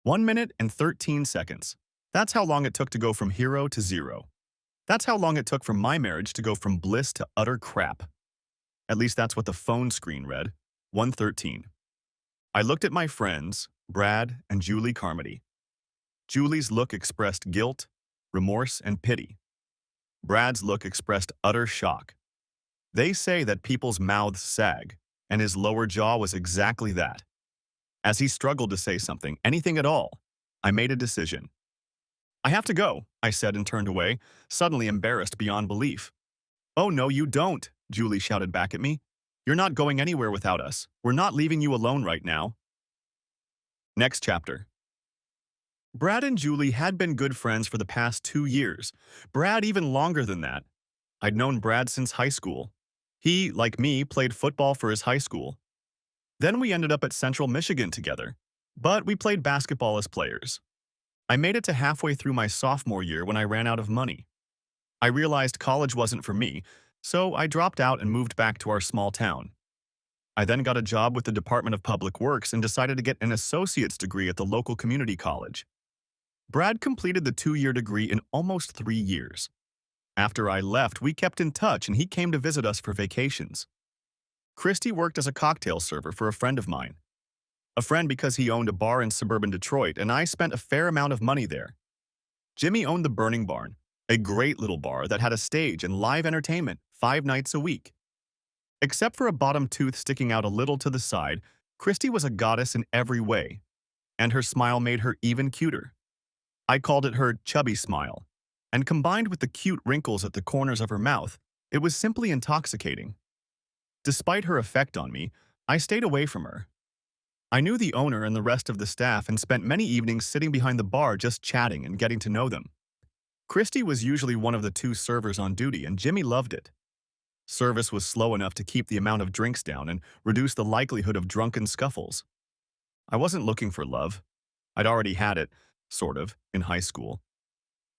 1 minute and 13 seconds. That's how long it took to go from hero to zero. That's how long it took for my marriage to go from bliss to utter crap. At least that's what the phone screen read. 113. I looked at my friends, Brad and Julie Carmody. Julie's look expressed guilt, remorse, and pity. Brad's look expressed utter shock. They say that people's mouths sag, and his lower jaw was exactly that. As he struggled to say something, anything at all, I made a decision. I have to go, I said and turned away, suddenly embarrassed beyond belief. Oh, no, you don't, Julie shouted back at me. You're not going anywhere without us. We're not leaving you alone right now. Next chapter. Brad and Julie had been good friends for the past 2 years. Brad even longer than that. I'd known Brad since high school. He, like me, played football for his high school. Then we ended up at Central Michigan together. But we played basketball as players. I made it to halfway through my sophomore year when I ran out of money. I realized college wasn't for me, so I dropped out and moved back to our small town. I then got a job with the Department of Public Works and decided to get an associate's degree at the local community college. Brad completed the 2-year degree in almost 3 years. After I left, we kept in touch and he came to visit us for vacations. Christy worked as a cocktail server for a friend of mine. A friend because he owned a bar in suburban Detroit, and I spent a fair amount of money there. Jimmy owned the Burning Barn, a great little bar that had a stage and live entertainment 5 nights a week. Except for a bottom tooth sticking out a little to the side, Christy was a goddess in every way, and her smile made her even cuter. I called it her chubby smile, and combined with the cute wrinkles at the corners of her mouth, it was simply intoxicating. Despite her effect on me, I stayed away from her. I knew the owner and the rest of the staff and spent many evenings sitting behind the bar just chatting and getting to know them. Christy was usually one of the 2 servers on duty, and Jimmy loved it. Service was slow enough to keep the amount of drinks down and reduce the likelihood of drunken scuffles. I wasn't looking for love. I'd already had it, sort of, in high school.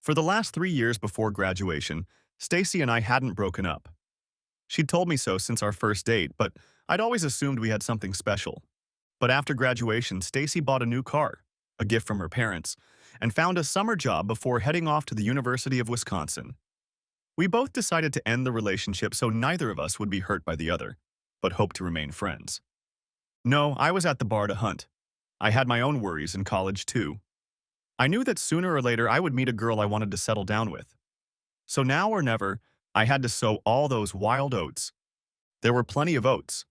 For the last 3 years before graduation, Stacy and I hadn't broken up. She'd told me so since our first date, but I'd always assumed we had something special. But after graduation, Stacy bought a new car, a gift from her parents, and found a summer job before heading off to the University of Wisconsin. We both decided to end the relationship so neither of us would be hurt by the other, but hoped to remain friends. No, I was at the bar to hunt. I had my own worries in college, too. I knew that sooner or later I would meet a girl I wanted to settle down with. So now or never, I had to sow all those wild oats. There were plenty of oats.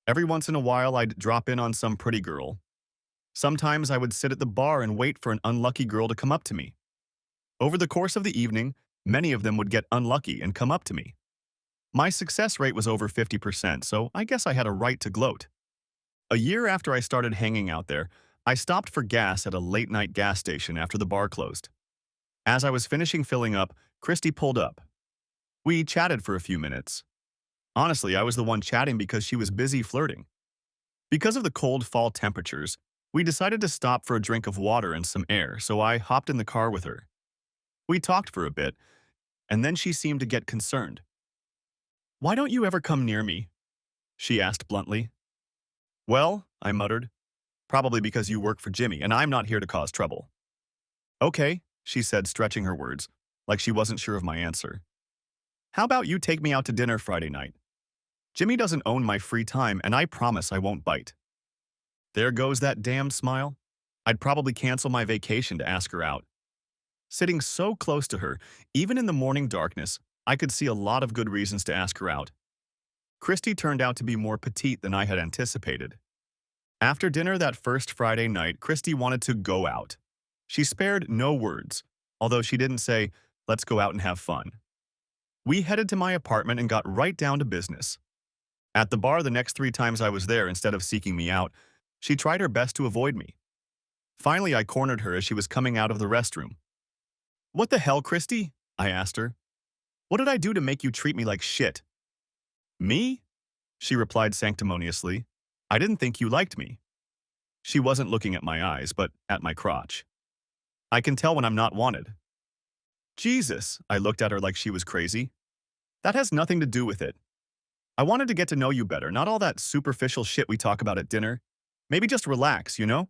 Every once in a while, I'd drop in on some pretty girl. Sometimes I would sit at the bar and wait for an unlucky girl to come up to me. Over the course of the evening, many of them would get unlucky and come up to me. My success rate was over 50%, so I guess I had a right to gloat. A year after I started hanging out there, I stopped for gas at a late-night gas station after the bar closed. As I was finishing filling up, Christy pulled up. We chatted for a few minutes. Honestly, I was the one chatting because she was busy flirting. Because of the cold fall temperatures, we decided to stop for a drink of water and some air, so I hopped in the car with her. We talked for a bit, and then she seemed to get concerned. "Why don't you ever come near me?" she asked bluntly. "Well," I muttered, "probably because you work for Jimmy, and I'm not here to cause trouble." "Okay," she said, stretching her words, like she wasn't sure of my answer. "How about you take me out to dinner Friday night? Jimmy doesn't own my free time, and I promise I won't bite." There goes that damned smile. I'd probably cancel my vacation to ask her out. Sitting so close to her, even in the morning darkness, I could see a lot of good reasons to ask her out. Christy turned out to be more petite than I had anticipated. After dinner that first Friday night, Christy wanted to go out. She spared no words, although she didn't say, "Let's go out and have fun." We headed to my apartment and got right down to business. At the bar the next 3 times I was there, instead of seeking me out, she tried her best to avoid me. Finally, I cornered her as she was coming out of the restroom. "What the hell, Christy?" I asked her. "What did I do to make you treat me like shit?" "Me?" she replied sanctimoniously. "I didn't think you liked me." She wasn't looking at my eyes, but at my crotch. I can tell when I'm not wanted. "Jesus," I looked at her like she was crazy. "That has nothing to do with it. I wanted to get to know you better, not all that superficial shit we talk about at dinner. Maybe just relax, you know?"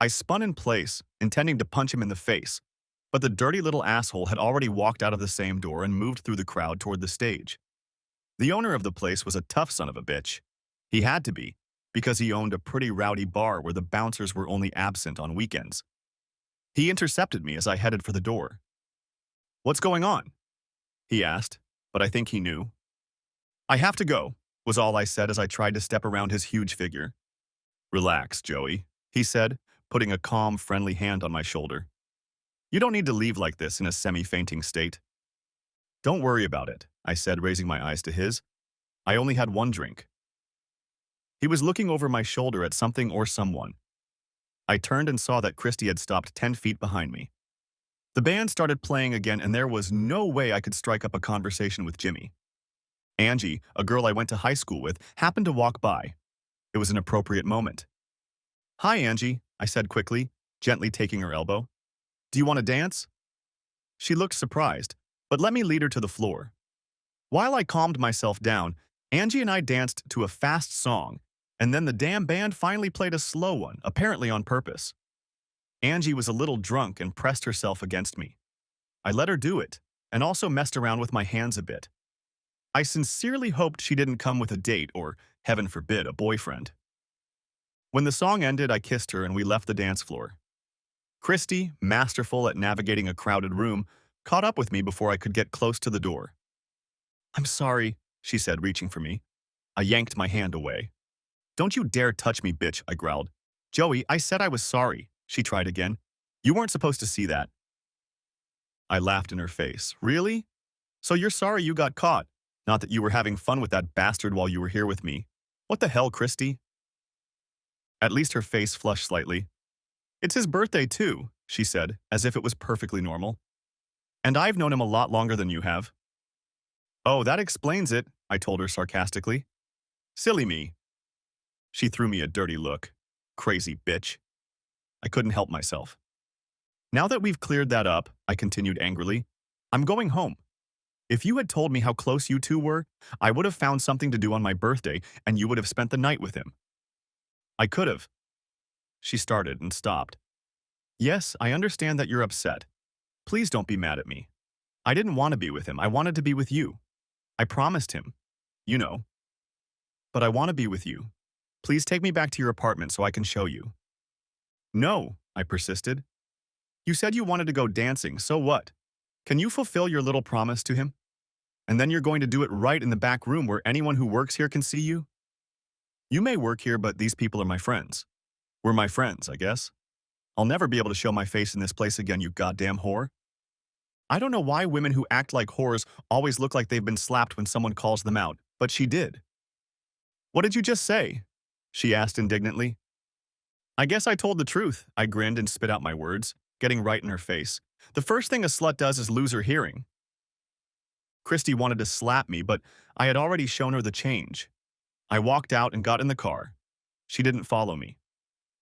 I spun in place, intending to punch him in the face, but the dirty little asshole had already walked out of the same door and moved through the crowd toward the stage. The owner of the place was a tough son of a bitch. He had to be, because he owned a pretty rowdy bar where the bouncers were only absent on weekends. He intercepted me as I headed for the door. "What's going on?" he asked, but I think he knew. "I have to go," was all I said as I tried to step around his huge figure. "Relax, Joey," he said, putting a calm, friendly hand on my shoulder. "You don't need to leave like this in a semi-fainting state." "Don't worry about it," I said, raising my eyes to his. "I only had one drink." He was looking over my shoulder at something or someone. I turned and saw that Christy had stopped 10 feet behind me. The band started playing again, and there was no way I could strike up a conversation with Jimmy. Angie, a girl I went to high school with, happened to walk by. It was an appropriate moment. "Hi, Angie," I said quickly, gently taking her elbow. "Do you want to dance?" She looked surprised, but let me lead her to the floor. While I calmed myself down, Angie and I danced to a fast song, and then the damn band finally played a slow one, apparently on purpose. Angie was a little drunk and pressed herself against me. I let her do it, and also messed around with my hands a bit. I sincerely hoped she didn't come with a date or, heaven forbid, a boyfriend. When the song ended, I kissed her and we left the dance floor. Christy, masterful at navigating a crowded room, caught up with me before I could get close to the door. "I'm sorry," she said, reaching for me. I yanked my hand away. "Don't you dare touch me, bitch," I growled. "Joey, I said I was sorry," she tried again. "You weren't supposed to see that." I laughed in her face. "Really? So you're sorry you got caught, not that you were having fun with that bastard while you were here with me. What the hell, Christy?" At least her face flushed slightly. "It's his birthday too," she said, as if it was perfectly normal. "And I've known him a lot longer than you have." "Oh, that explains it," I told her sarcastically. "Silly me." She threw me a dirty look. Crazy bitch. I couldn't help myself. "Now that we've cleared that up," I continued angrily, "I'm going home. If you had told me how close you two were, I would have found something to do on my birthday and you would have spent the night with him." "I could have." She started and stopped. "Yes, I understand that you're upset. Please don't be mad at me. I didn't want to be with him. I wanted to be with you. I promised him. You know. But I want to be with you. Please take me back to your apartment so I can show you." "No," I persisted. "You said you wanted to go dancing, so what? Can you fulfill your little promise to him? And then you're going to do it right in the back room where anyone who works here can see you? You may work here, but these people are my friends. We're my friends, I guess. I'll never be able to show my face in this place again, you goddamn whore. I don't know why women who act like whores always look like they've been slapped when someone calls them out, but she did." "What did you just say?" she asked indignantly. "I guess I told the truth," I grinned and spit out my words, getting right in her face. "The first thing a slut does is lose her hearing." Christy wanted to slap me, but I had already shown her the change. I walked out and got in the car. She didn't follow me.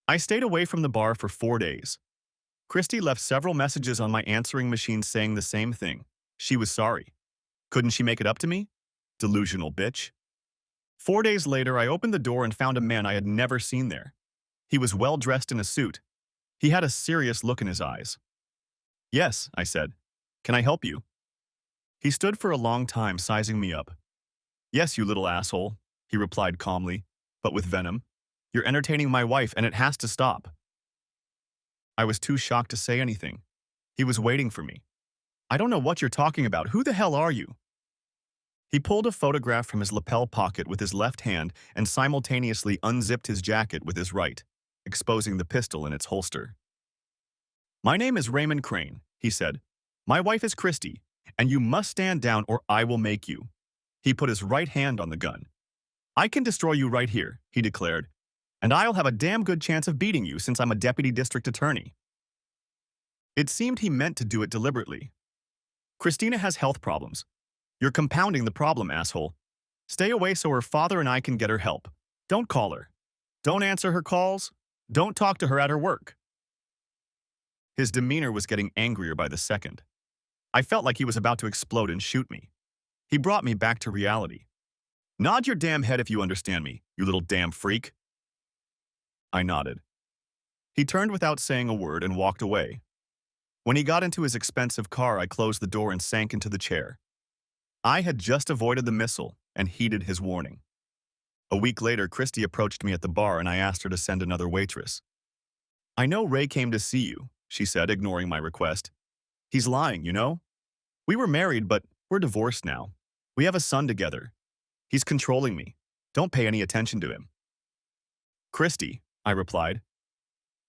I stayed away from the bar for 4 days. Christy left several messages on my answering machine saying the same thing. She was sorry. Couldn't she make it up to me? Delusional bitch. 4 days later, I opened the door and found a man I had never seen there. He was well dressed in a suit. He had a serious look in his eyes. "Yes," I said. "Can I help you?" He stood for a long time, sizing me up. "Yes, you little asshole," he replied calmly, but with venom. "You're entertaining my wife, and it has to stop." I was too shocked to say anything. He was waiting for me. "I don't know what you're talking about. Who the hell are you?" He pulled a photograph from his lapel pocket with his left hand and simultaneously unzipped his jacket with his right, exposing the pistol in its holster. "My name is Raymond Crane," he said. "My wife is Christy, and you must stand down or I will make you." He put his right hand on the gun. "I can destroy you right here," he declared, "and I'll have a damn good chance of beating you since I'm a deputy district attorney." It seemed he meant to do it deliberately. "Christina has health problems. You're compounding the problem, asshole. Stay away so her father and I can get her help. Don't call her. Don't answer her calls. Don't talk to her at her work." His demeanor was getting angrier by the second. I felt like he was about to explode and shoot me. He brought me back to reality. "Nod your damn head if you understand me, you little damn freak." I nodded. He turned without saying a word and walked away. When he got into his expensive car, I closed the door and sank into the chair. I had just avoided the missile and heeded his warning. A week later, Christy approached me at the bar and I asked her to send another waitress. "I know Ray came to see you," she said, ignoring my request. "He's lying, you know? We were married, but we're divorced now. We have a son together. He's controlling me. Don't pay any attention to him." "Christy," I replied,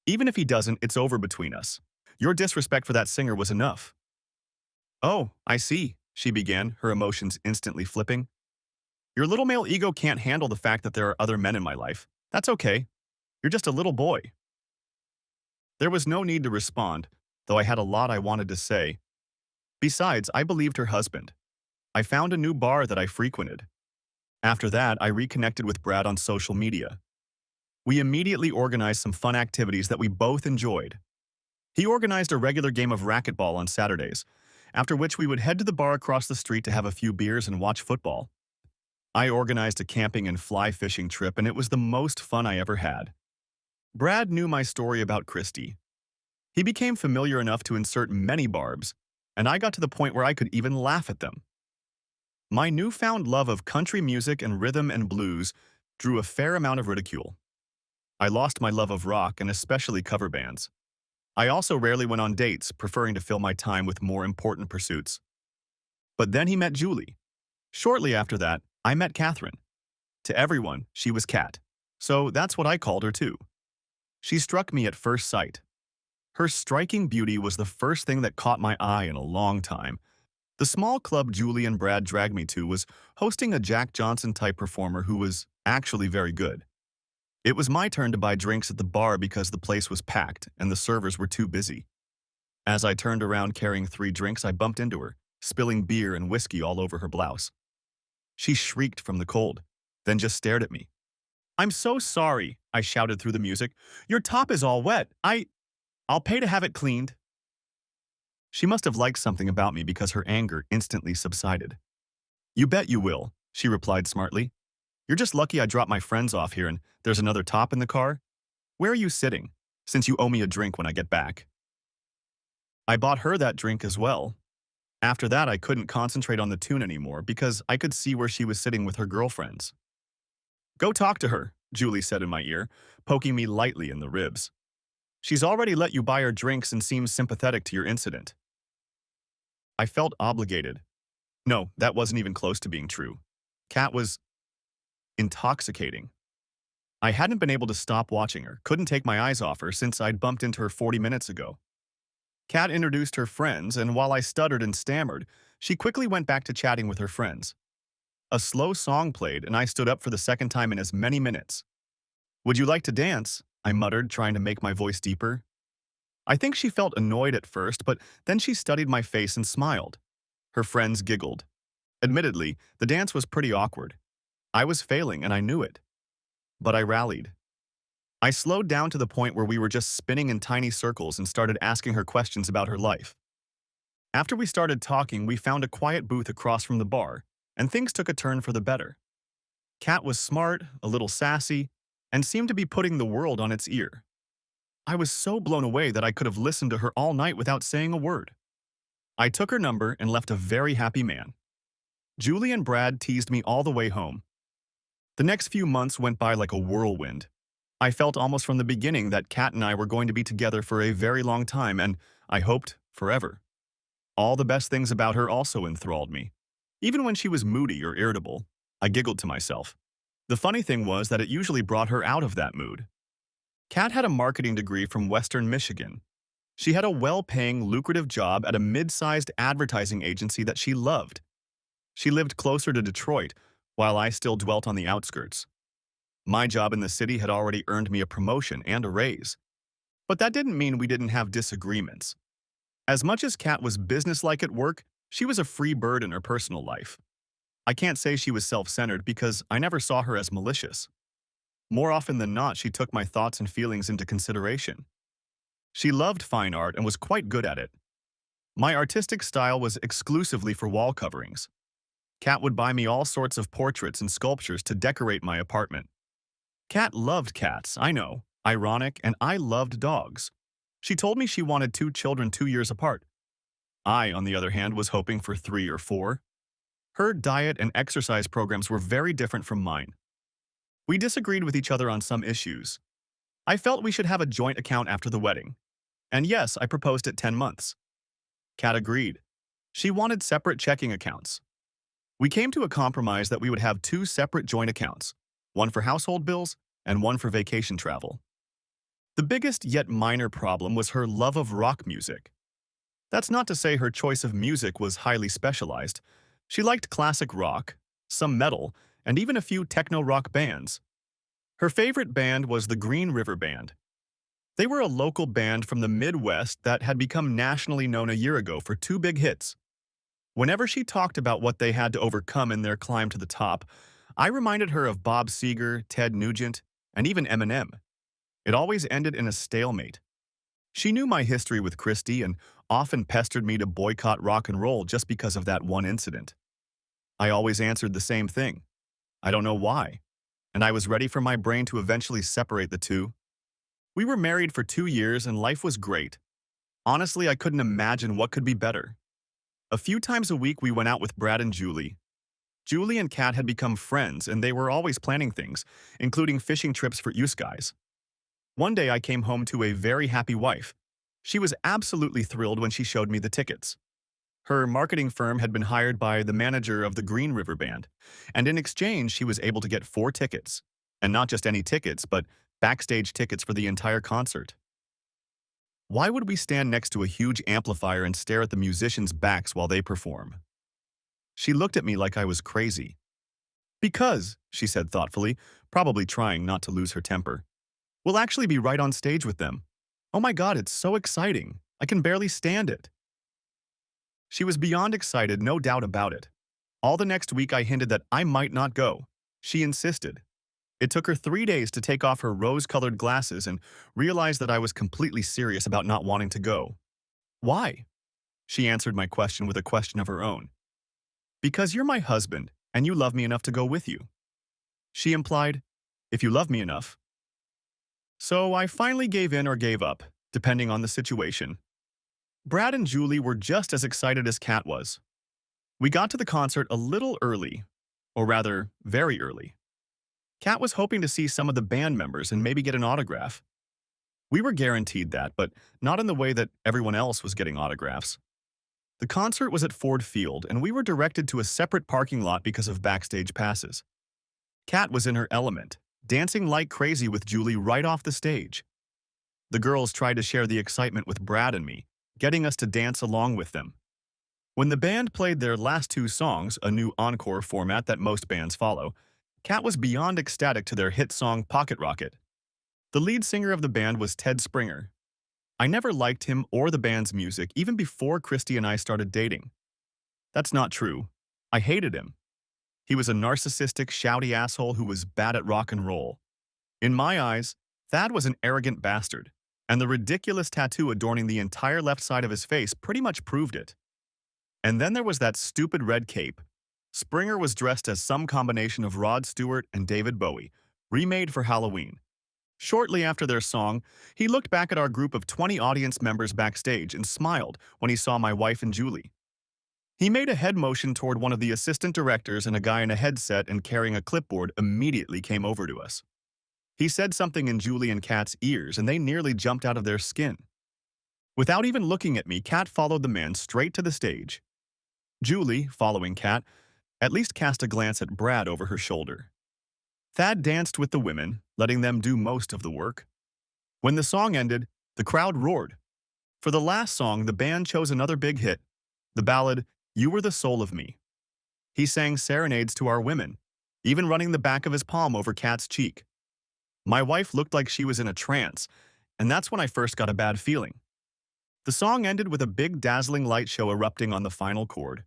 "even if he doesn't, it's over between us. Your disrespect for that singer was enough." "Oh, I see," she began, her emotions instantly flipping. "Your little male ego can't handle the fact that there are other men in my life. That's okay. You're just a little boy." There was no need to respond, though I had a lot I wanted to say. Besides, I believed her husband. I found a new bar that I frequented. After that, I reconnected with Brad on social media. We immediately organized some fun activities that we both enjoyed. He organized a regular game of racquetball on Saturdays, after which we would head to the bar across the street to have a few beers and watch football. I organized a camping and fly fishing trip, and it was the most fun I ever had. Brad knew my story about Christy. He became familiar enough to insert many barbs, and I got to the point where I could even laugh at them. My newfound love of country music and rhythm and blues drew a fair amount of ridicule. I lost my love of rock and especially cover bands. I also rarely went on dates, preferring to fill my time with more important pursuits. But then he met Julie. Shortly after that, I met Catherine. To everyone, she was Cat. So that's what I called her too. She struck me at first sight. Her striking beauty was the first thing that caught my eye in a long time. The small club Julie and Brad dragged me to was hosting a Jack Johnson-type performer who was actually very good. It was my turn to buy drinks at the bar because the place was packed and the servers were too busy. As I turned around carrying 3 drinks, I bumped into her, spilling beer and whiskey all over her blouse. She shrieked from the cold, then just stared at me. "I'm so sorry," I shouted through the music. "Your top is all wet. I'll pay to have it cleaned." She must have liked something about me because her anger instantly subsided. "You bet you will," she replied smartly. "You're just lucky I dropped my friends off here and there's another top in the car. Where are you sitting, since you owe me a drink when I get back?" I bought her that drink as well. After that, I couldn't concentrate on the tune anymore because I could see where she was sitting with her girlfriends. "Go talk to her," Julie said in my ear, poking me lightly in the ribs. "She's already let you buy her drinks and seems sympathetic to your incident." I felt obligated. No, that wasn't even close to being true. Kat was intoxicating. I hadn't been able to stop watching her, couldn't take my eyes off her since I'd bumped into her 40 minutes ago. Kat introduced her friends, and while I stuttered and stammered, she quickly went back to chatting with her friends. A slow song played, and I stood up for the second time in as many minutes. "Would you like to dance?" I muttered, trying to make my voice deeper. I think she felt annoyed at first, but then she studied my face and smiled. Her friends giggled. Admittedly, the dance was pretty awkward. I was failing, and I knew it. But I rallied. I slowed down to the point where we were just spinning in tiny circles and started asking her questions about her life. After we started talking, we found a quiet booth across from the bar, and things took a turn for the better. Kat was smart, a little sassy, and seemed to be putting the world on its ear. I was so blown away that I could have listened to her all night without saying a word. I took her number and left a very happy man. Julie and Brad teased me all the way home. The next few months went by like a whirlwind. I felt almost from the beginning that Kat and I were going to be together for a very long time, and I hoped forever. All the best things about her also enthralled me. Even when she was moody or irritable, I giggled to myself. The funny thing was that it usually brought her out of that mood. Kat had a marketing degree from Western Michigan. She had a well-paying, lucrative job at a mid-sized advertising agency that she loved. She lived closer to Detroit, while I still dwelt on the outskirts. My job in the city had already earned me a promotion and a raise. But that didn't mean we didn't have disagreements. As much as Kat was businesslike at work, she was a free bird in her personal life. I can't say she was self-centered because I never saw her as malicious. More often than not, she took my thoughts and feelings into consideration. She loved fine art and was quite good at it. My artistic style was exclusively for wall coverings. Kat would buy me all sorts of portraits and sculptures to decorate my apartment. Kat loved cats, I know, Ironic, and I loved dogs. She told me she wanted 2 children 2 years apart. I, on the other hand, was hoping for 3 or 4. Her diet and exercise programs were very different from mine. We disagreed with each other on some issues. I felt we should have a joint account after the wedding. And yes, I proposed at 10 months. Kat agreed. She wanted separate checking accounts. We came to a compromise that we would have 2 separate joint accounts, one for household bills and one for vacation travel. The biggest yet minor problem was her love of rock music. That's not to say her choice of music was highly specialized. She liked classic rock, some metal, and even a few techno-rock bands. Her favorite band was the Green River Band. They were a local band from the Midwest that had become nationally known a year ago for 2 big hits. Whenever she talked about what they had to overcome in their climb to the top, I reminded her of Bob Seger, Ted Nugent, and even Eminem. It always ended in a stalemate. She knew my history with Christy and often pestered me to boycott rock and roll just because of that one incident. I always answered the same thing. I don't know why. And I was ready for my brain to eventually separate the two. We were married for 2 years and life was great. Honestly, I couldn't imagine what could be better. A few times a week we went out with Brad and Julie. Julie and Kat had become friends and they were always planning things, including fishing trips for use guys. One day I came home to a very happy wife. She was absolutely thrilled when she showed me the tickets. Her marketing firm had been hired by the manager of the Green River Band, and in exchange she was able to get 4 tickets. And not just any tickets, but backstage tickets for the entire concert. Why would we stand next to a huge amplifier and stare at the musicians' backs while they perform? She looked at me like I was crazy. Because, she said thoughtfully, probably trying not to lose her temper, we'll actually be right on stage with them. Oh my God, it's so exciting. I can barely stand it. She was beyond excited, no doubt about it. All the next week I hinted that I might not go. She insisted. It took her 3 days to take off her rose-colored glasses and realize that I was completely serious about not wanting to go. Why? She answered my question with a question of her own. Because you're my husband, and you love me enough to go with you. She implied, if you love me enough. So I finally gave in or gave up, depending on the situation. Brad and Julie were just as excited as Kat was. We got to the concert a little early, or rather, very early. Kat was hoping to see some of the band members and maybe get an autograph. We were guaranteed that, but not in the way that everyone else was getting autographs. The concert was at Ford Field, and we were directed to a separate parking lot because of backstage passes. Kat was in her element, dancing like crazy with Julie right off the stage. The girls tried to share the excitement with Brad and me, getting us to dance along with them. When the band played their last 2 songs, a new encore format that most bands follow, Kat was beyond ecstatic to their hit song Pocket Rocket. The lead singer of the band was Ted Springer. I never liked him or the band's music even before Christy and I started dating. That's not true. I hated him. He was a narcissistic, shouty asshole who was bad at rock and roll. In my eyes, Thad was an arrogant bastard, and the ridiculous tattoo adorning the entire left side of his face pretty much proved it. And then there was that stupid red cape. Springer was dressed as some combination of Rod Stewart and David Bowie, remade for Halloween. Shortly after their song, he looked back at our group of 20 audience members backstage and smiled when he saw my wife and Julie. He made a head motion toward one of the assistant directors, and a guy in a headset and carrying a clipboard immediately came over to us. He said something in Julie and Kat's ears, and they nearly jumped out of their skin. Without even looking at me, Kat followed the man straight to the stage. Julie, following Kat, at least cast a glance at Brad over her shoulder. Thad danced with the women, letting them do most of the work. When the song ended, the crowd roared. For the last song, the band chose another big hit, the ballad, You Were the Soul of Me. He sang serenades to our women, even running the back of his palm over Kat's cheek. My wife looked like she was in a trance, and that's when I first got a bad feeling. The song ended with a big dazzling light show erupting on the final chord.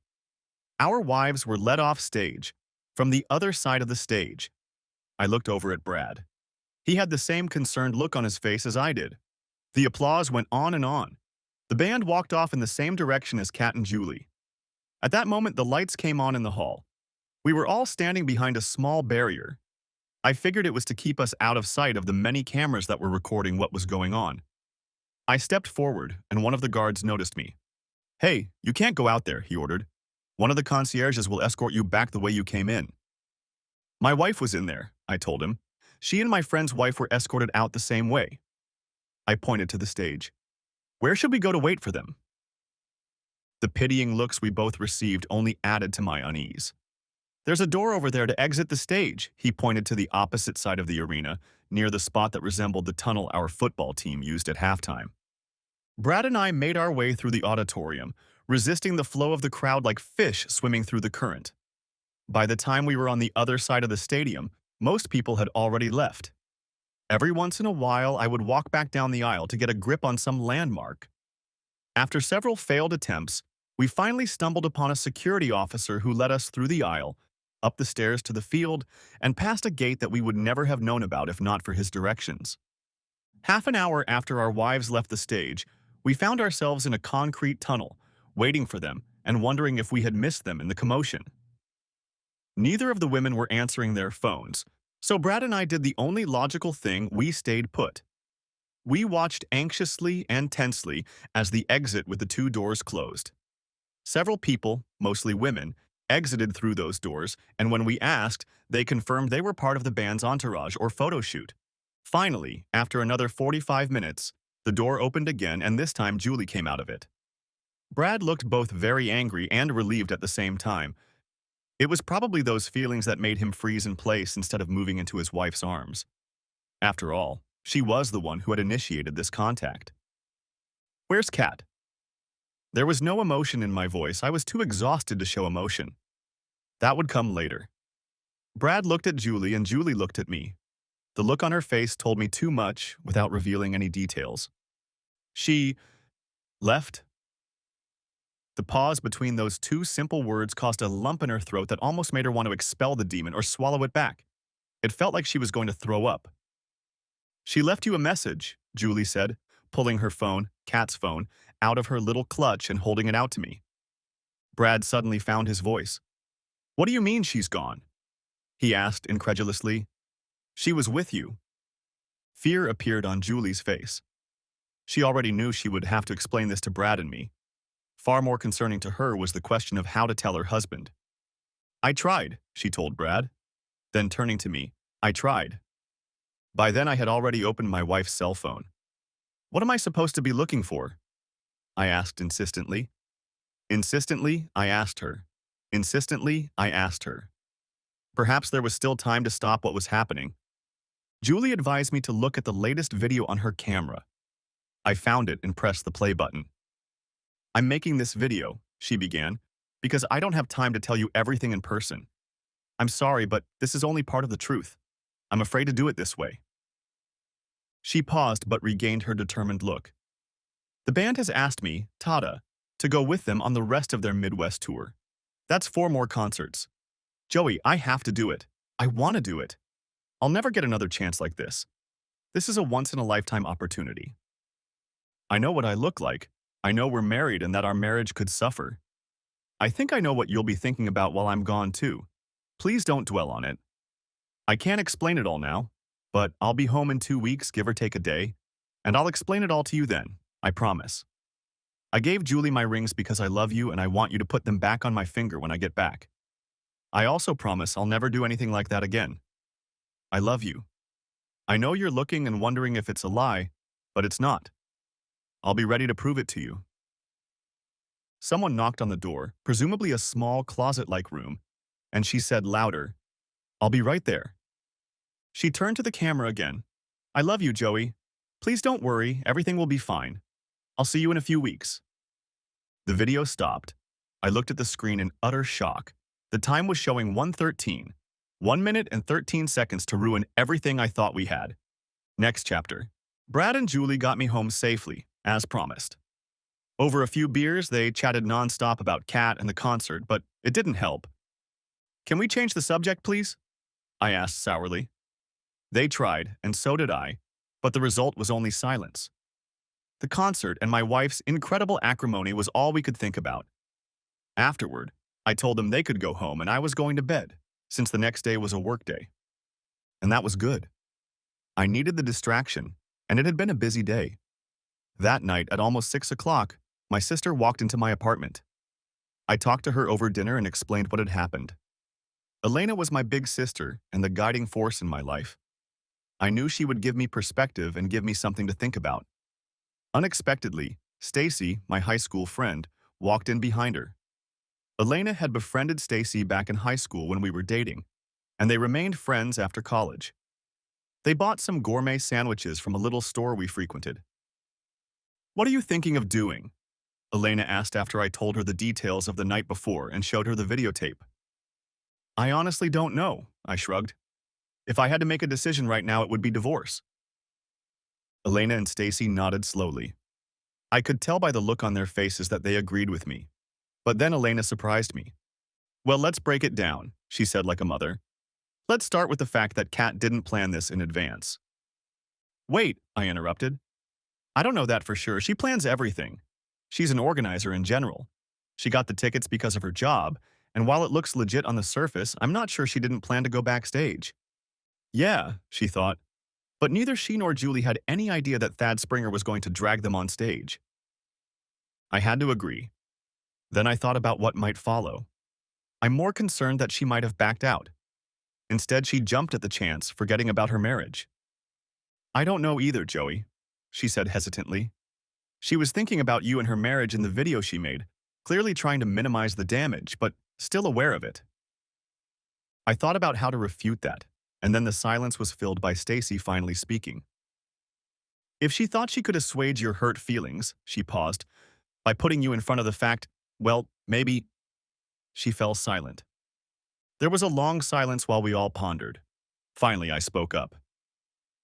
Our wives were led off stage, from the other side of the stage. I looked over at Brad. He had the same concerned look on his face as I did. The applause went on and on. The band walked off in the same direction as Kat and Julie. At that moment, the lights came on in the hall. We were all standing behind a small barrier. I figured it was to keep us out of sight of the many cameras that were recording what was going on. I stepped forward, and one of the guards noticed me. "Hey, you can't go out there," he ordered. "One of the concierges will escort you back the way you came in." "My wife was in there," I told him. "She and my friend's wife were escorted out the same way." I pointed to the stage. "Where should we go to wait for them?" The pitying looks we both received only added to my unease. "There's a door over there to exit the stage," he pointed to the opposite side of the arena, near the spot that resembled the tunnel our football team used at halftime. Brad and I made our way through the auditorium, resisting the flow of the crowd like fish swimming through the current. By the time we were on the other side of the stadium, most people had already left. Every once in a while, I would walk back down the aisle to get a grip on some landmark. After several failed attempts, we finally stumbled upon a security officer who led us through the aisle, up the stairs to the field, and past a gate that we would never have known about if not for his directions. Half an hour after our wives left the stage, we found ourselves in a concrete tunnel, waiting for them and wondering if we had missed them in the commotion. Neither of the women were answering their phones, so Brad and I did the only logical thing: we stayed put. We watched anxiously and tensely as the exit with the two doors closed. Several people, mostly women, exited through those doors, and when we asked, they confirmed they were part of the band's entourage or photo shoot. Finally, after another 45 minutes, the door opened again, and this time Julie came out of it. Brad looked both very angry and relieved at the same time. It was probably those feelings that made him freeze in place instead of moving into his wife's arms. After all, she was the one who had initiated this contact. "Where's Kat?" There was no emotion in my voice. I was too exhausted to show emotion. That would come later. Brad looked at Julie and Julie looked at me. The look on her face told me too much without revealing any details. "She left?" The pause between those two simple words caused a lump in her throat that almost made her want to expel the demon or swallow it back. It felt like she was going to throw up. "She left you a message," Julie said, pulling her phone, Kat's phone, out of her little clutch and holding it out to me. Brad suddenly found his voice. "What do you mean she's gone?" he asked incredulously. "She was with you." Fear appeared on Julie's face. She already knew she would have to explain this to Brad and me. Far more concerning to her was the question of how to tell her husband. "I tried," she told Brad. Then turning to me, "I tried." By then I had already opened my wife's cell phone. "What am I supposed to be looking for?" I asked insistently. Insistently, I asked her. Insistently, I asked her. Perhaps there was still time to stop what was happening. Julie advised me to look at the latest video on her camera. I found it and pressed the play button. "I'm making this video," she began, "because I don't have time to tell you everything in person. I'm sorry, but this is only part of the truth. I'm afraid to do it this way." She paused but regained her determined look. "The band has asked me, Tada, to go with them on the rest of their Midwest tour. That's 4 more concerts. Joey, I have to do it. I want to do it. I'll never get another chance like this. This is a once-in-a-lifetime opportunity. I know what I look like. I know we're married and that our marriage could suffer. I think I know what you'll be thinking about while I'm gone too. Please don't dwell on it. I can't explain it all now, but I'll be home in 2 weeks, give or take a day, and I'll explain it all to you then, I promise. I gave Julie my rings because I love you and I want you to put them back on my finger when I get back. I also promise I'll never do anything like that again. I love you. I know you're looking and wondering if it's a lie, but it's not. I'll be ready to prove it to you." Someone knocked on the door, presumably a small closet-like room, and she said louder, "I'll be right there." She turned to the camera again. "I love you, Joey. Please don't worry, everything will be fine. I'll see you in a few weeks." The video stopped. I looked at the screen in utter shock. The time was showing 1:13. 1 minute and 13 seconds to ruin everything I thought we had. Next chapter. Brad and Julie got me home safely, as promised. Over a few beers, they chatted nonstop about Kat and the concert, but it didn't help. "Can we change the subject, please?" I asked sourly. They tried, and so did I, but the result was only silence. The concert and my wife's incredible acrimony was all we could think about. Afterward, I told them they could go home and I was going to bed, since the next day was a work day. and that was good. I needed the distraction, and it had been a busy day. That night, at almost 6 o'clock, my sister walked into my apartment. I talked to her over dinner and explained what had happened. Elena was my big sister and the guiding force in my life. I knew she would give me perspective and give me something to think about. Unexpectedly, Stacy, my high school friend, walked in behind her. Elena had befriended Stacy back in high school when we were dating, and they remained friends after college. They bought some gourmet sandwiches from a little store we frequented. "What are you thinking of doing?" Elena asked after I told her the details of the night before and showed her the videotape. "I honestly don't know," I shrugged. "If I had to make a decision right now, it would be divorce." Elena and Stacy nodded slowly. I could tell by the look on their faces that they agreed with me. But then Elena surprised me. "Well, let's break it down," she said like a mother. "Let's start with the fact that Kat didn't plan this in advance." "Wait," I interrupted. "I don't know that for sure. She plans everything. She's an organizer in general. She got the tickets because of her job, and while it looks legit on the surface, I'm not sure she didn't plan to go backstage." "Yeah," she thought, but neither she nor Julie had any idea that Thad Springer was going to drag them on stage. I had to agree. Then I thought about what might follow. I'm more concerned that she might have backed out. Instead, she jumped at the chance, forgetting about her marriage. "I don't know either, Joey," she said hesitantly. "She was thinking about you and her marriage in the video she made, clearly trying to minimize the damage, but still aware of it." I thought about how to refute that, and then the silence was filled by Stacy finally speaking. "If she thought she could assuage your hurt feelings," she paused, "by putting you in front of the fact, well, maybe—" She fell silent. There was a long silence while we all pondered. Finally, I spoke up.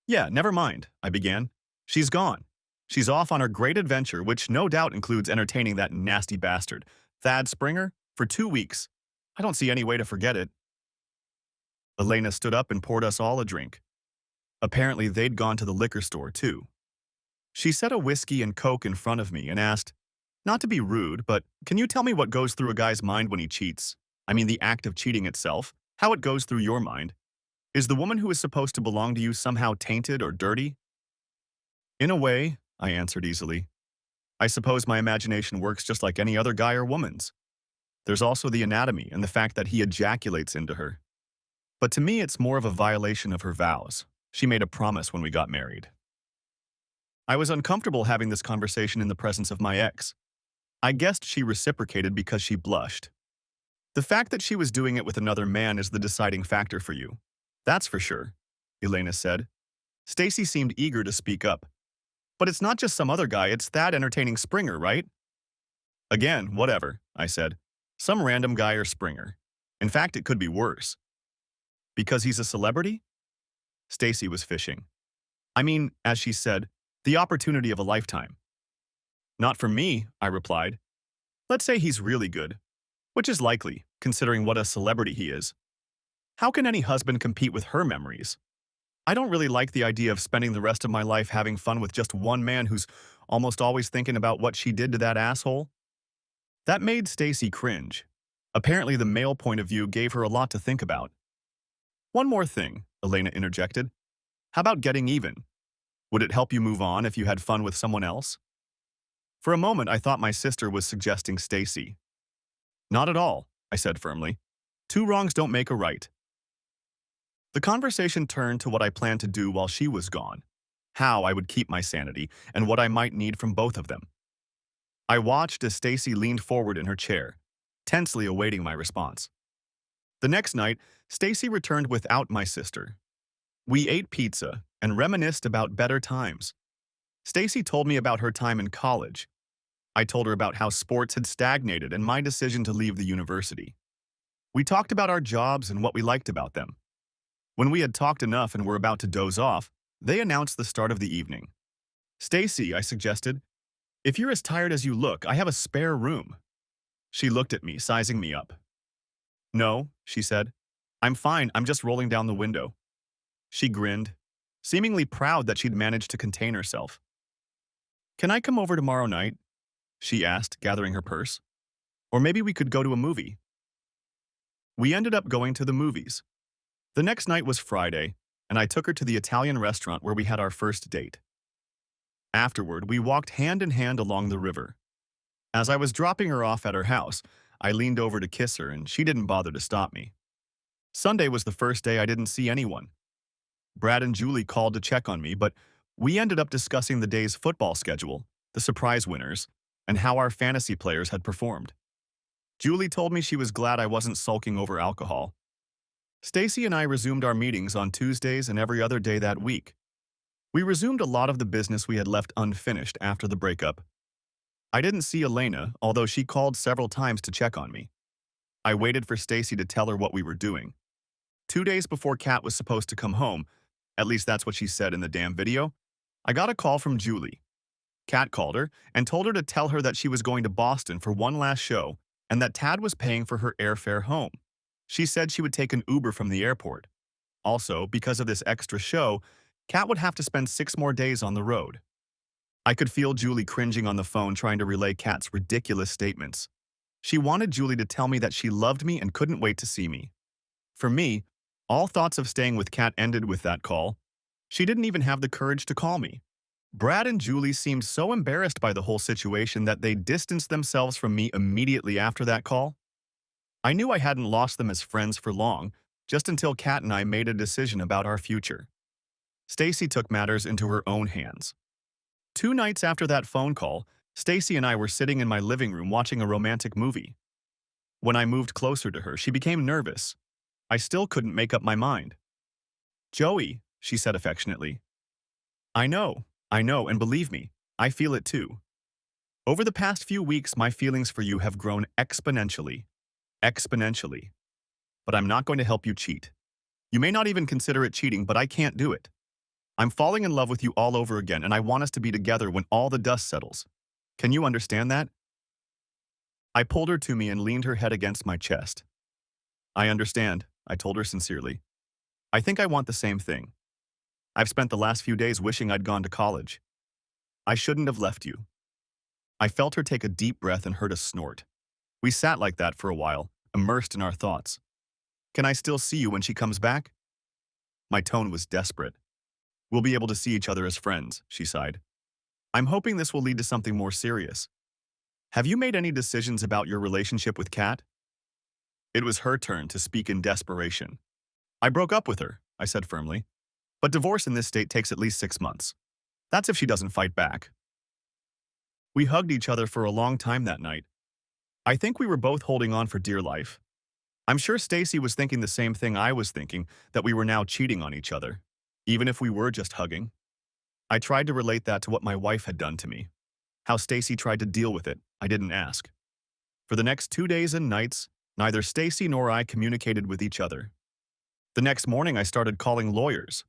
"Yeah, never mind," I began. "She's gone. She's off on her great adventure, which no doubt includes entertaining that nasty bastard, Thad Springer, for 2 weeks. I don't see any way to forget it." Elena stood up and poured us all a drink. Apparently, they'd gone to the liquor store, too. She set a whiskey and Coke in front of me and asked, "Not to be rude, but can you tell me what goes through a guy's mind when he cheats? I mean, the act of cheating itself, how it goes through your mind. Is the woman who is supposed to belong to you somehow tainted or dirty?" "In a way," I answered easily. "I suppose my imagination works just like any other guy or woman's. There's also the anatomy and the fact that he ejaculates into her. But to me, it's more of a violation of her vows. She made a promise when we got married." I was uncomfortable having this conversation in the presence of my ex. I guessed she reciprocated because she blushed. "The fact that she was doing it with another man is the deciding factor for you. That's for sure," Elena said. Stacy seemed eager to speak up. "But it's not just some other guy, it's that entertaining Springer, right?" "Again, whatever," I said. "Some random guy or Springer. In fact, it could be worse." "Because he's a celebrity?" Stacy was fishing. "I mean, as she said, the opportunity of a lifetime." "Not for me," I replied. "Let's say he's really good, which is likely, considering what a celebrity he is. How can any husband compete with her memories? I don't really like the idea of spending the rest of my life having fun with just one man who's almost always thinking about what she did to that asshole." That made Stacy cringe. Apparently, the male point of view gave her a lot to think about. "One more thing," Elena interjected. "How about getting even? Would it help you move on if you had fun with someone else?" For a moment, I thought my sister was suggesting Stacy. "Not at all," I said firmly. "Two wrongs don't make a right." The conversation turned to what I planned to do while she was gone, how I would keep my sanity, and what I might need from both of them. I watched as Stacy leaned forward in her chair, tensely awaiting my response. The next night, Stacy returned without my sister. We ate pizza and reminisced about better times. Stacy told me about her time in college. I told her about how sports had stagnated and my decision to leave the university. We talked about our jobs and what we liked about them. When we had talked enough and were about to doze off, they announced the start of the evening. "Stacy," I suggested, "if you're as tired as you look, I have a spare room." She looked at me, sizing me up. "No," she said. "I'm fine, I'm just rolling down the window." She grinned, seemingly proud that she'd managed to contain herself. "Can I come over tomorrow night?" she asked, gathering her purse. "Or maybe we could go to a movie." We ended up going to the movies. The next night was Friday, and I took her to the Italian restaurant where we had our first date. Afterward, we walked hand in hand along the river. As I was dropping her off at her house, I leaned over to kiss her and she didn't bother to stop me. Sunday was the first day I didn't see anyone. Brad and Julie called to check on me, but we ended up discussing the day's football schedule, the surprise winners, and how our fantasy players had performed. Julie told me she was glad I wasn't sulking over alcohol. Stacy and I resumed our meetings on Tuesdays and every other day that week. We resumed a lot of the business we had left unfinished after the breakup. I didn't see Elena, although she called several times to check on me. I waited for Stacy to tell her what we were doing. 2 days before Kat was supposed to come home, at least that's what she said in the damn video, I got a call from Julie. Kat called her and told her to tell her that she was going to Boston for one last show and that Tad was paying for her airfare home. She said she would take an Uber from the airport. Also, because of this extra show, Kat would have to spend 6 more days on the road. I could feel Julie cringing on the phone trying to relay Kat's ridiculous statements. She wanted Julie to tell me that she loved me and couldn't wait to see me. For me, all thoughts of staying with Kat ended with that call. She didn't even have the courage to call me. Brad and Julie seemed so embarrassed by the whole situation that they distanced themselves from me immediately after that call. I knew I hadn't lost them as friends for long, just until Kat and I made a decision about our future. Stacy took matters into her own hands. 2 nights after that phone call, Stacy and I were sitting in my living room watching a romantic movie. When I moved closer to her, she became nervous. I still couldn't make up my mind. "Joey," she said affectionately. I know, and believe me, I feel it too. Over the past few weeks, my feelings for you have grown exponentially. Exponentially. But I'm not going to help you cheat. You may not even consider it cheating, but I can't do it. I'm falling in love with you all over again, and I want us to be together when all the dust settles. Can you understand that? I pulled her to me and leaned her head against my chest. I understand, I told her sincerely. I think I want the same thing. I've spent the last few days wishing I'd gone to college. I shouldn't have left you. I felt her take a deep breath and heard a snort. We sat like that for a while, immersed in our thoughts. Can I still see you when she comes back? My tone was desperate. We'll be able to see each other as friends, she sighed. I'm hoping this will lead to something more serious. Have you made any decisions about your relationship with Kat? It was her turn to speak in desperation. I broke up with her, I said firmly. But divorce in this state takes at least 6 months. That's if she doesn't fight back. We hugged each other for a long time that night. I think we were both holding on for dear life. I'm sure Stacy was thinking the same thing I was thinking, that we were now cheating on each other, even if we were just hugging. I tried to relate that to what my wife had done to me. How Stacy tried to deal with it, I didn't ask. For the next 2 days and nights, neither Stacy nor I communicated with each other. The next morning, I started calling lawyers.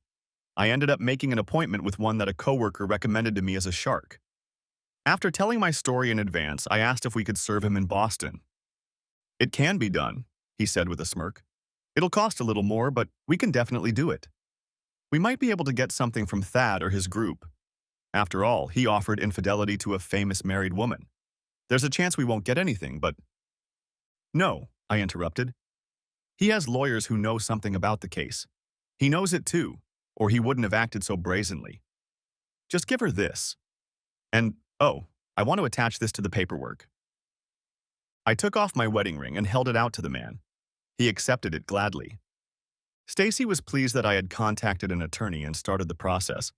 I ended up making an appointment with one that a coworker recommended to me as a shark. After telling my story in advance, I asked if we could serve him in Boston. It can be done, he said with a smirk. It'll cost a little more, but we can definitely do it. We might be able to get something from Thad or his group. After all, he offered infidelity to a famous married woman. There's a chance we won't get anything, but... No, I interrupted. He has lawyers who know something about the case. He knows it too, or he wouldn't have acted so brazenly. Just give her this. And, oh, I want to attach this to the paperwork. I took off my wedding ring and held it out to the man. He accepted it gladly. Stacy was pleased that I had contacted an attorney and started the process,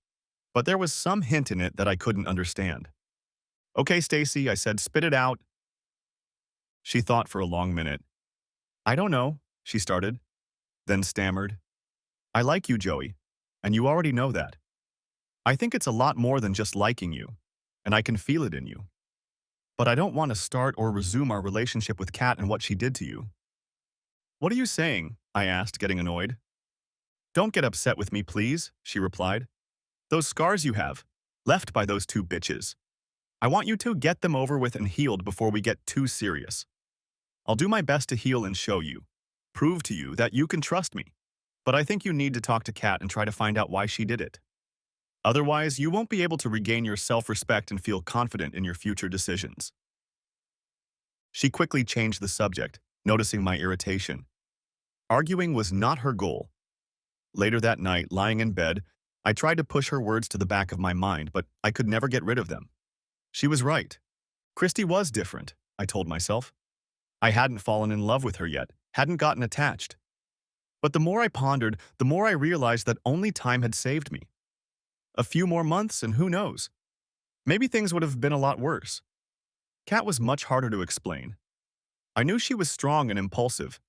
but there was some hint in it that I couldn't understand. Okay, Stacy, I said, spit it out. She thought for a long minute. I don't know, she started, then stammered. I like you, Joey, and you already know that. I think it's a lot more than just liking you, and I can feel it in you. But I don't want to start or resume our relationship with Kat and what she did to you. What are you saying? I asked, getting annoyed. Don't get upset with me, please, she replied. Those scars you have, left by those 2 bitches. I want you to get them over with and healed before we get too serious. I'll do my best to heal and show you, prove to you that you can trust me. But I think you need to talk to Kat and try to find out why she did it. Otherwise, you won't be able to regain your self-respect and feel confident in your future decisions. She quickly changed the subject, noticing my irritation. Arguing was not her goal. Later that night, lying in bed, I tried to push her words to the back of my mind, but I could never get rid of them. She was right. Christy was different, I told myself. I hadn't fallen in love with her yet, hadn't gotten attached. But the more I pondered, the more I realized that only time had saved me. A few more months, and who knows? Maybe things would have been a lot worse. Kat was much harder to explain. I knew she was strong and impulsive.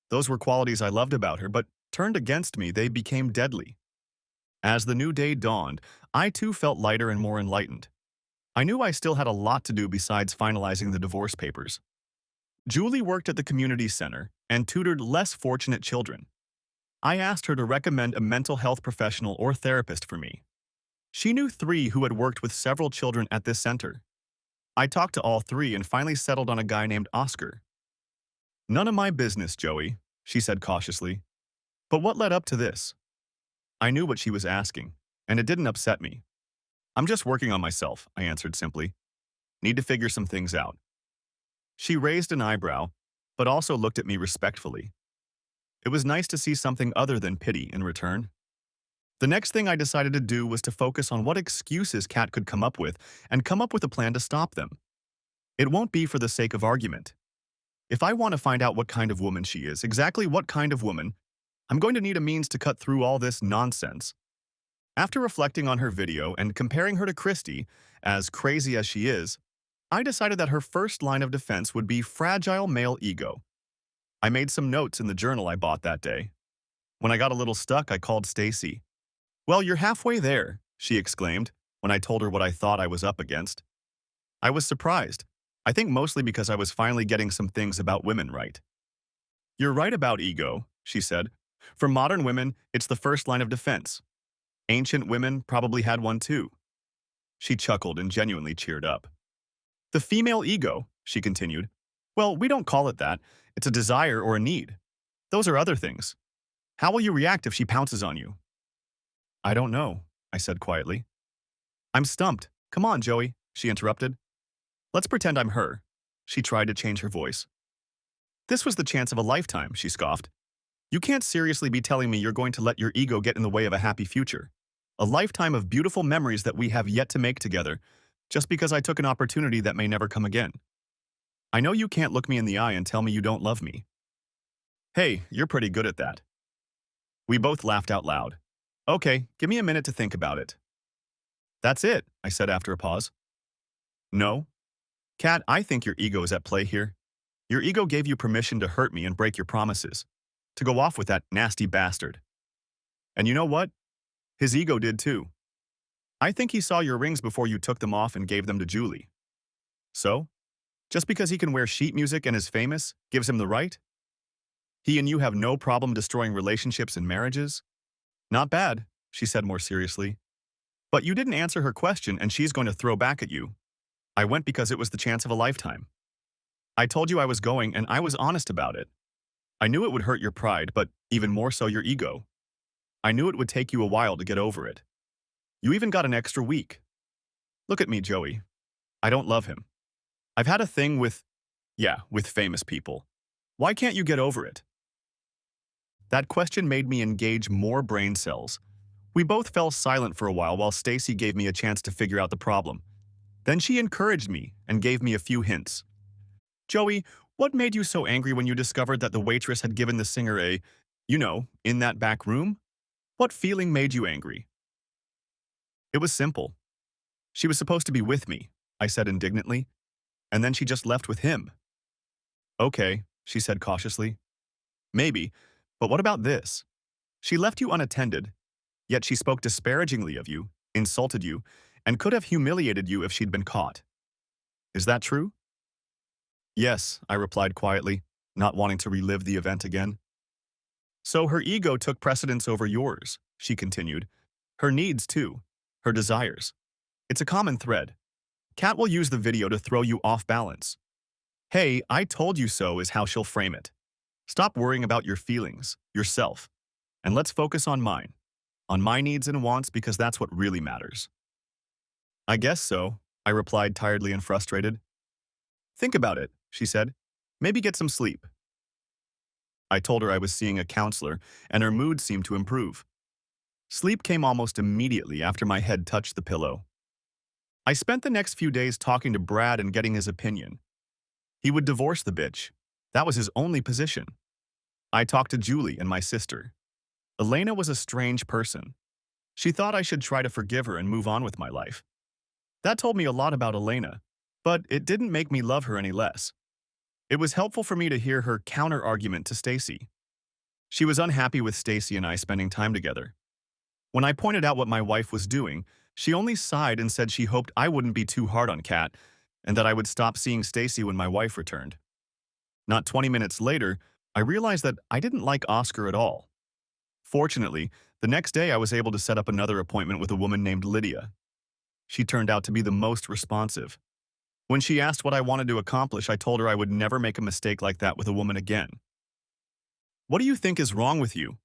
Those were qualities I loved about her, but turned against me, they became deadly. As the new day dawned, I too felt lighter and more enlightened. I knew I still had a lot to do besides finalizing the divorce papers. Julie worked at the community center and tutored less fortunate children. I asked her to recommend a mental health professional or therapist for me. She knew 3 who had worked with several children at this center. I talked to all 3 and finally settled on a guy named Oscar. "None of my business, Joey," she said cautiously. "But what led up to this?" I knew what she was asking, and it didn't upset me. "I'm just working on myself," I answered simply. "Need to figure some things out." She raised an eyebrow, but also looked at me respectfully. It was nice to see something other than pity in return. The next thing I decided to do was to focus on what excuses Kat could come up with and come up with a plan to stop them. It won't be for the sake of argument. If I want to find out what kind of woman she is, exactly what kind of woman, I'm going to need a means to cut through all this nonsense. After reflecting on her video and comparing her to Christy, as crazy as she is, I decided that her first line of defense would be fragile male ego. I made some notes in the journal I bought that day. When I got a little stuck, I called Stacy. "Well, you're halfway there," she exclaimed when I told her what I thought I was up against. I was surprised, I think mostly because I was finally getting some things about women right. "You're right about ego," she said. "For modern women, it's the first line of defense. Ancient women probably had one too." She chuckled and genuinely cheered up. "The female ego," she continued. "Well, we don't call it that. It's a desire or a need. Those are other things. How will you react if she pounces on you?" "I don't know," I said quietly. "I'm stumped. Come on, Joey," she interrupted. "Let's pretend I'm her." She tried to change her voice. "This was the chance of a lifetime," she scoffed. "You can't seriously be telling me you're going to let your ego get in the way of a happy future. A lifetime of beautiful memories that we have yet to make together, just because I took an opportunity that may never come again. I know you can't look me in the eye and tell me you don't love me." "Hey, you're pretty good at that." We both laughed out loud. "Okay, give me a minute to think about it." "That's it," I said after a pause. "No. Kat, I think your ego is at play here. Your ego gave you permission to hurt me and break your promises, to go off with that nasty bastard. And you know what? His ego did too. I think he saw your rings before you took them off and gave them to Julie. So, just because he can wear sheet music and is famous gives him the right? He and you have no problem destroying relationships and marriages? Not bad," she said more seriously. "But you didn't answer her question and she's going to throw back at you. I went because it was the chance of a lifetime. I told you I was going and I was honest about it. I knew it would hurt your pride, but even more so your ego. I knew it would take you a while to get over it. You even got an extra week. Look at me, Joey. I don't love him. I've had a thing with famous people. Why can't you get over it?" That question made me engage more brain cells. We both fell silent for a while Stacy gave me a chance to figure out the problem. Then she encouraged me and gave me a few hints. "Joey, what made you so angry when you discovered that the waitress had given the singer in that back room? What feeling made you angry?" "It was simple. She was supposed to be with me," I said indignantly, "and then she just left with him." "Okay," she said cautiously. "Maybe, but what about this? She left you unattended, yet she spoke disparagingly of you, insulted you, and could have humiliated you if she'd been caught. Is that true?" "Yes," I replied quietly, not wanting to relive the event again. "So her ego took precedence over yours," she continued. "Her needs, too. Her desires. It's a common thread. Kat will use the video to throw you off balance. 'Hey, I told you so' is how she'll frame it. Stop worrying about your feelings, yourself, and let's focus on mine. On my needs and wants because that's what really matters." "I guess so," I replied tiredly and frustrated. "Think about it," she said. "Maybe get some sleep." I told her I was seeing a counselor, and her mood seemed to improve. Sleep came almost immediately after my head touched the pillow. I spent the next few days talking to Brad and getting his opinion. He would divorce the bitch. That was his only position. I talked to Julie and my sister. Elena was a strange person. She thought I should try to forgive her and move on with my life. That told me a lot about Elena, but it didn't make me love her any less. It was helpful for me to hear her counter-argument to Stacy. She was unhappy with Stacy and I spending time together. When I pointed out what my wife was doing, she only sighed and said she hoped I wouldn't be too hard on Kat and that I would stop seeing Stacy when my wife returned. Not 20 minutes later, I realized that I didn't like Oscar at all. Fortunately, the next day I was able to set up another appointment with a woman named Lydia. She turned out to be the most responsive. When she asked what I wanted to accomplish, I told her I would never make a mistake like that with a woman again. "What do you think is wrong with you?"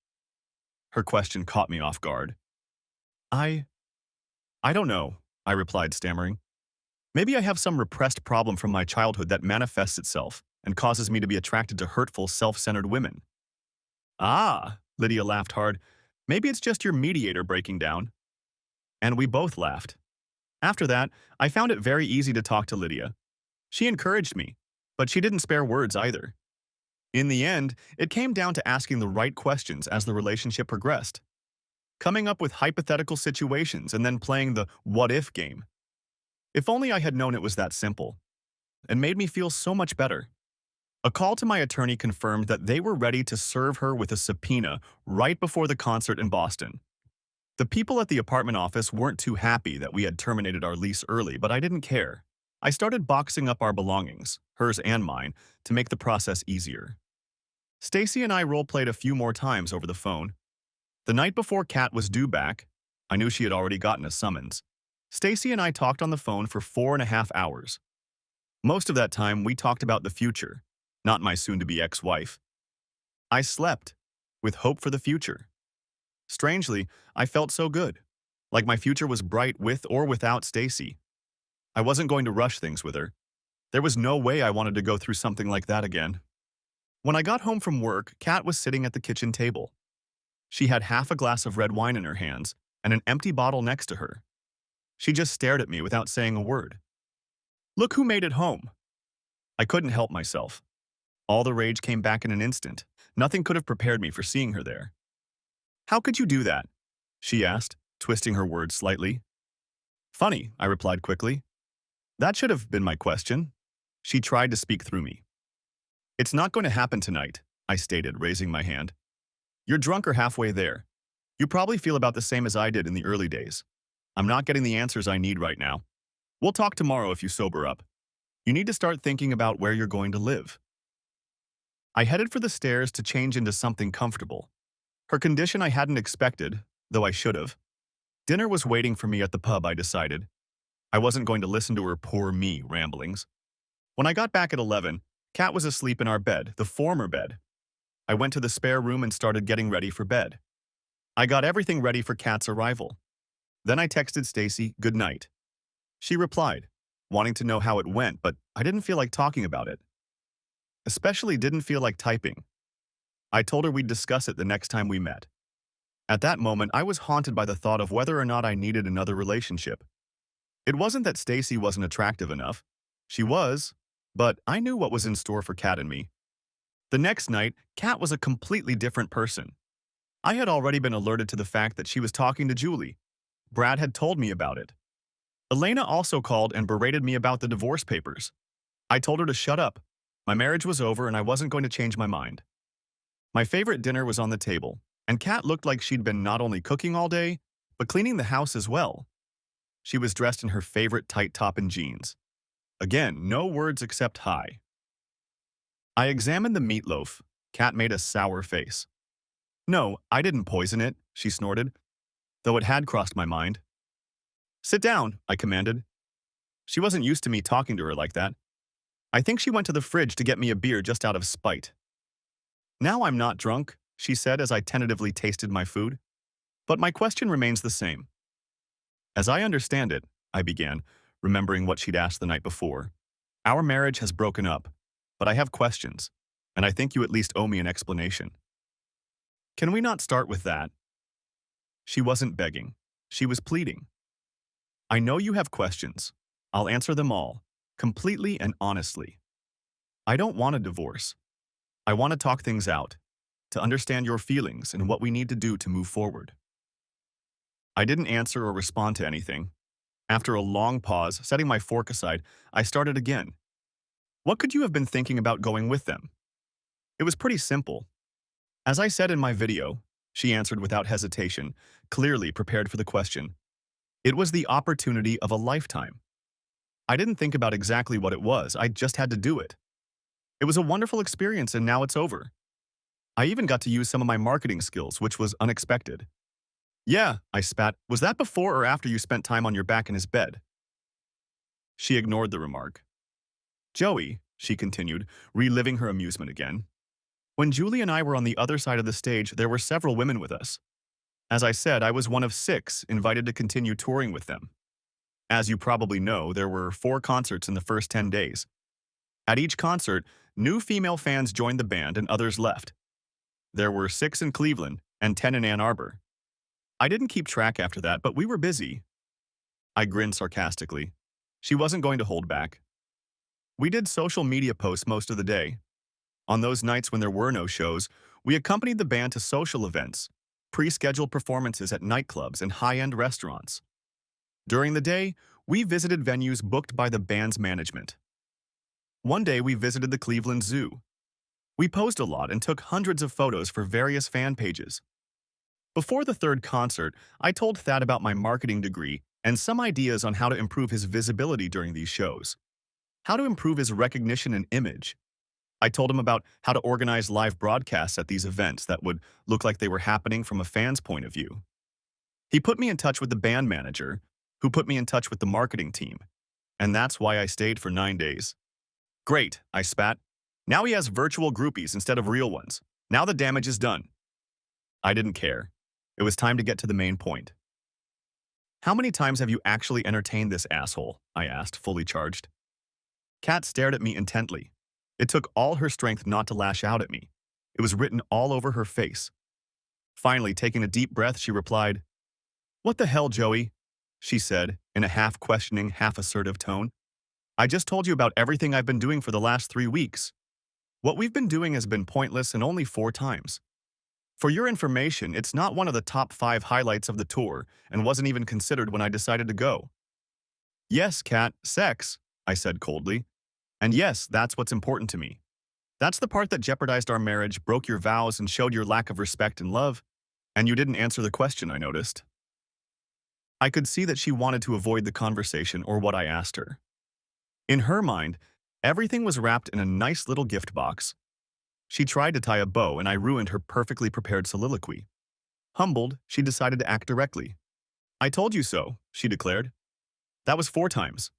Her question caught me off guard. I I don't know," I replied, stammering. "Maybe I have some repressed problem from my childhood that manifests itself and causes me to be attracted to hurtful, self-centered women." "Ah," Lydia laughed hard. "Maybe it's just your mediator breaking down." And we both laughed. After that, I found it very easy to talk to Lydia. She encouraged me, but she didn't spare words either. In the end, it came down to asking the right questions as the relationship progressed, coming up with hypothetical situations and then playing the what-if game. If only I had known it was that simple. It made me feel so much better. A call to my attorney confirmed that they were ready to serve her with a subpoena right before the concert in Boston. The people at the apartment office weren't too happy that we had terminated our lease early, but I didn't care. I started boxing up our belongings, hers and mine, to make the process easier. Stacy and I role-played a few more times over the phone. The night before Kat was due back, I knew she had already gotten a summons. Stacy and I talked on the phone for 4.5 hours. Most of that time, we talked about the future, not my soon-to-be ex-wife. I slept, with hope for the future. Strangely, I felt so good, like my future was bright with or without Stacy. I wasn't going to rush things with her. There was no way I wanted to go through something like that again. When I got home from work, Kat was sitting at the kitchen table. She had half a glass of red wine in her hands and an empty bottle next to her. She just stared at me without saying a word. "Look who made it home." I couldn't help myself. All the rage came back in an instant. Nothing could have prepared me for seeing her there. "How could you do that?" she asked, twisting her words slightly. "Funny," I replied quickly. "That should have been my question." She tried to speak through me. "It's not going to happen tonight," I stated, raising my hand. "You're drunk or halfway there. You probably feel about the same as I did in the early days. I'm not getting the answers I need right now. We'll talk tomorrow if you sober up. You need to start thinking about where you're going to live." I headed for the stairs to change into something comfortable. Her condition I hadn't expected, though I should have. Dinner was waiting for me at the pub, I decided. I wasn't going to listen to her poor me ramblings. When I got back at 11, Kat was asleep in our bed, the former bed. I went to the spare room and started getting ready for bed. I got everything ready for Kat's arrival. Then I texted Stacy, "Good night." She replied, wanting to know how it went, but I didn't feel like talking about it. Especially didn't feel like typing. I told her we'd discuss it the next time we met. At that moment, I was haunted by the thought of whether or not I needed another relationship. It wasn't that Stacy wasn't attractive enough. She was, but I knew what was in store for Kat and me. The next night, Kat was a completely different person. I had already been alerted to the fact that she was talking to Julie. Brad had told me about it. Elena also called and berated me about the divorce papers. I told her to shut up. My marriage was over and I wasn't going to change my mind. My favorite dinner was on the table, and Kat looked like she'd been not only cooking all day, but cleaning the house as well. She was dressed in her favorite tight top and jeans. Again, no words except hi. I examined the meatloaf. Kat made a sour face. "No, I didn't poison it," she snorted, though it had crossed my mind. "Sit down," I commanded. She wasn't used to me talking to her like that. I think she went to the fridge to get me a beer just out of spite. "Now I'm not drunk," she said as I tentatively tasted my food. "But my question remains the same." "As I understand it," I began, remembering what she'd asked the night before. "Our marriage has broken up, but I have questions, and I think you at least owe me an explanation." "Can we not start with that?" She wasn't begging. She was pleading. I know you have questions. I'll answer them all, completely and honestly. I don't want a divorce. I want to talk things out, to understand your feelings and what we need to do to move forward. I didn't answer or respond to anything. After a long pause, setting my fork aside, I started again. What could you have been thinking about going with them? It was pretty simple. As I said in my video, she answered without hesitation, clearly prepared for the question. It was the opportunity of a lifetime. I didn't think about exactly what it was, I just had to do it. It was a wonderful experience and now it's over. I even got to use some of my marketing skills, which was unexpected. Yeah, I spat. Was that before or after you spent time on your back in his bed? She ignored the remark. Joey, she continued, reliving her amusement again. When Julie and I were on the other side of the stage, there were several women with us. As I said, I was one of 6 invited to continue touring with them. As you probably know, there were 4 concerts in the first 10 days. At each concert, new female fans joined the band and others left. There were 6 in Cleveland and 10 in Ann Arbor. I didn't keep track after that, but we were busy. I grinned sarcastically. She wasn't going to hold back. We did social media posts most of the day. On those nights when there were no shows, we accompanied the band to social events, pre-scheduled performances at nightclubs and high-end restaurants. During the day, we visited venues booked by the band's management. One day, we visited the Cleveland Zoo. We posed a lot and took hundreds of photos for various fan pages. Before the 3rd concert, I told Thad about my marketing degree and some ideas on how to improve his visibility during these shows, how to improve his recognition and image. I told him about how to organize live broadcasts at these events that would look like they were happening from a fan's point of view. He put me in touch with the band manager, who put me in touch with the marketing team, and that's why I stayed for 9 days. Great, I spat. Now he has virtual groupies instead of real ones. Now the damage is done. I didn't care. It was time to get to the main point. How many times have you actually entertained this asshole? I asked, fully charged. Kat stared at me intently. It took all her strength not to lash out at me. It was written all over her face. Finally, taking a deep breath, she replied, "What the hell, Joey?" she said, in a half-questioning, half-assertive tone. "I just told you about everything I've been doing for the last 3 weeks. What we've been doing has been pointless and only 4 times. For your information, it's not one of the top 5 highlights of the tour and wasn't even considered when I decided to go." "Yes, Kat, sex," I said coldly. "And yes, that's what's important to me. That's the part that jeopardized our marriage, broke your vows, and showed your lack of respect and love. And you didn't answer the question, I noticed." I could see that she wanted to avoid the conversation or what I asked her. In her mind, everything was wrapped in a nice little gift box. She tried to tie a bow and I ruined her perfectly prepared soliloquy. Humbled, she decided to act directly. "I told you so," she declared. "That was 4 times."